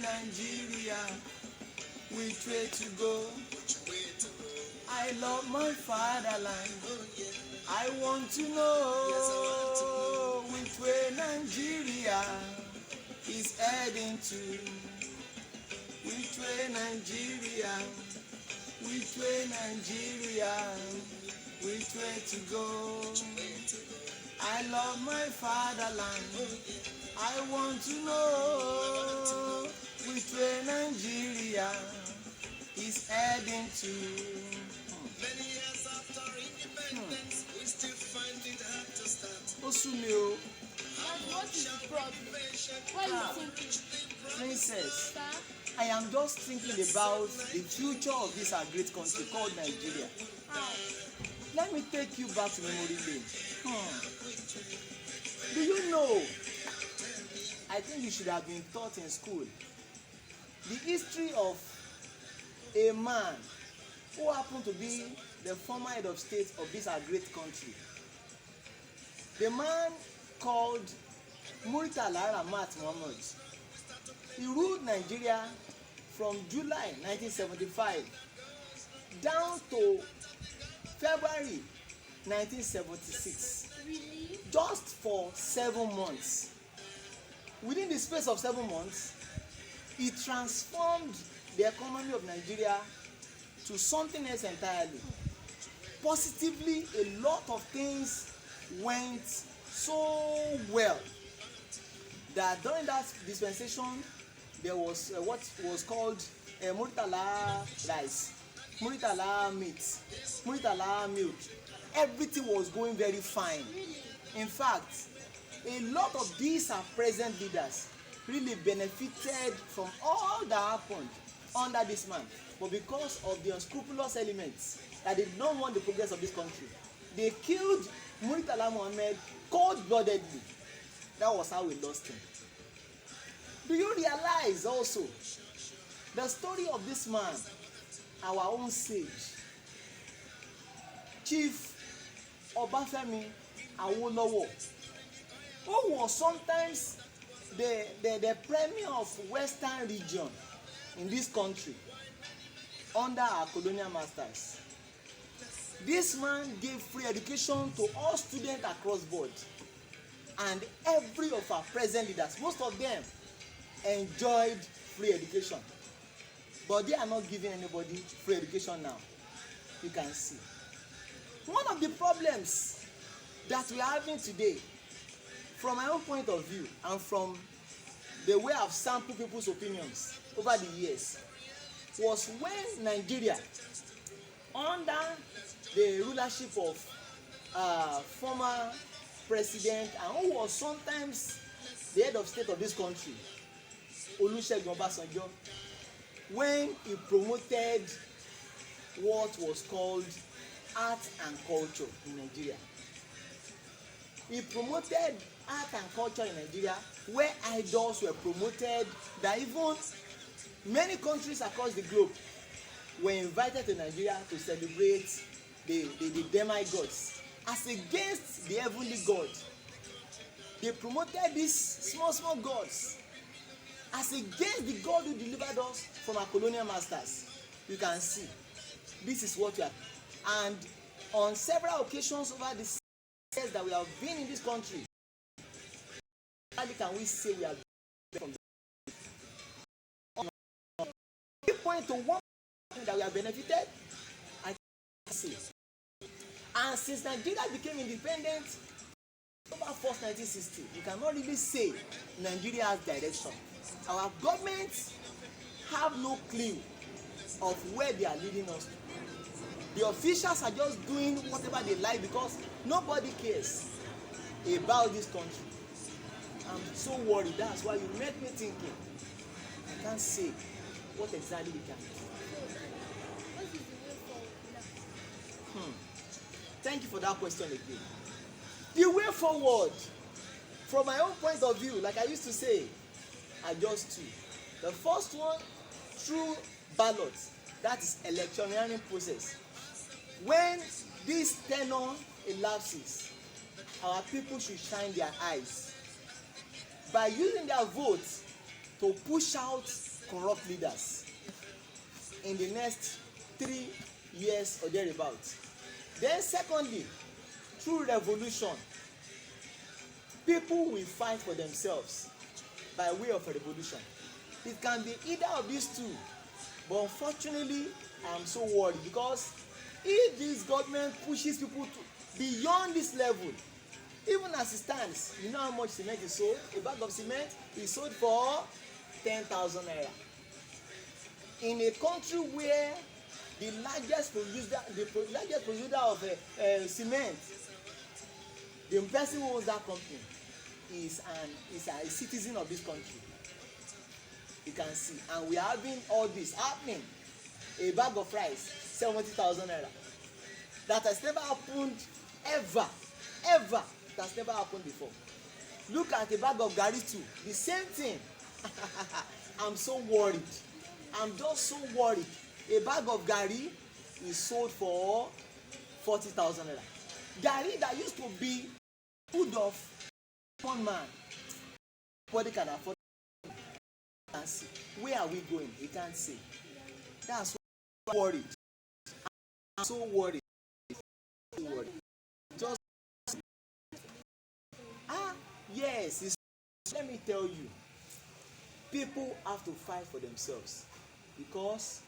Nigeria, which way to go? I love my fatherland. I want to know which way Nigeria is heading to. Which way Nigeria? Which way Nigeria? Which way to go? I love my fatherland. I want to know which way Nigeria is heading to. Many years after independence, we still find it hard to start. Osumio. What is the problem? What are you thinking? Princess, Sir? I am just thinking about the future of this our great country called Nigeria. How? Let me take you back to memory lane. Do you know? I think you should have been taught in school the history of a man who happened to be the former head of state of this our great country. The man called Murtala Ramat Mohammed. He ruled Nigeria from July 1975 down to February 1976. Really? Just for 7 months. Within the space of 7 months, he transformed the economy of Nigeria to something else entirely. Positively, a lot of things went so well that during that dispensation, there was what was called Murtala rice, Murtala meat, Murtala milk. Everything was going very fine. Really? In fact, a lot of these are present leaders really benefited from all that happened under this man. But because of the unscrupulous elements that did not want the progress of this country, they killed Murtala Mohammed cold-bloodedly. That was how we lost him. Do you realize also the story of this man, our own sage, Chief Obafemi Awolowo, who was sometimes the premier of Western region in this country under our colonial masters. This man gave free education to all students across board, and every of our present leaders, most of them enjoyed free education, but they are not giving anybody free education now. You can see one of the problems that we are having today, from my own point of view and from the way I've sampled people's opinions over the years, was when Nigeria, under the rulership of former president and who was sometimes the head of state of this country, Olusegun Obasanjo, when he promoted what was called art and culture in Nigeria. He promoted art and culture in Nigeria, where idols were promoted, that even many countries across the globe were invited to Nigeria to celebrate the demigods as against the heavenly God. They promoted these small gods as against the God who delivered us from our colonial masters. You can see this is what we are. And on several occasions over the years that we have been in this country, how can we say we have been from the point to one that we have benefited? I can say. And since Nigeria became independent October 1st, 1960, you cannot really say Nigeria has direction. Our governments have no clue of where they are leading us to. The officials are just doing whatever they like because nobody cares about this country. I'm so worried. That's why you make me thinking. I can't say what exactly we can do. What is the way forward now? Thank you for that question again. The way forward, from my own point of view, like I used to say, are just two. The first one, through ballots, that is electioneering process. When this tenure elapses, our people should shine their eyes by using their votes to push out corrupt leaders in the next 3 years or thereabouts. Then secondly, through revolution, people will fight for themselves by way of a revolution. It can be either of these two, but unfortunately I am so worried, because if this government pushes people to beyond this level, even as it stands, you know how much cement is sold? A bag of cement is sold for 10,000 naira. In a country where the largest producer of cement, the person who owns that company is a citizen of this country. You can see, and we are having all this happening. A bag of rice, 70,000 naira. That has never happened ever. It has never happened before. Look at a bag of garri too, the same thing. I'm so worried. I'm just so worried. A bag of garri is sold for 40,000 naira. Garri that used to be food of one man, nobody can afford. Can't see. Where are we going? We can't see. That's why I'm worried. I'm so worried. Just yes. Let me tell you, people have to fight for themselves, because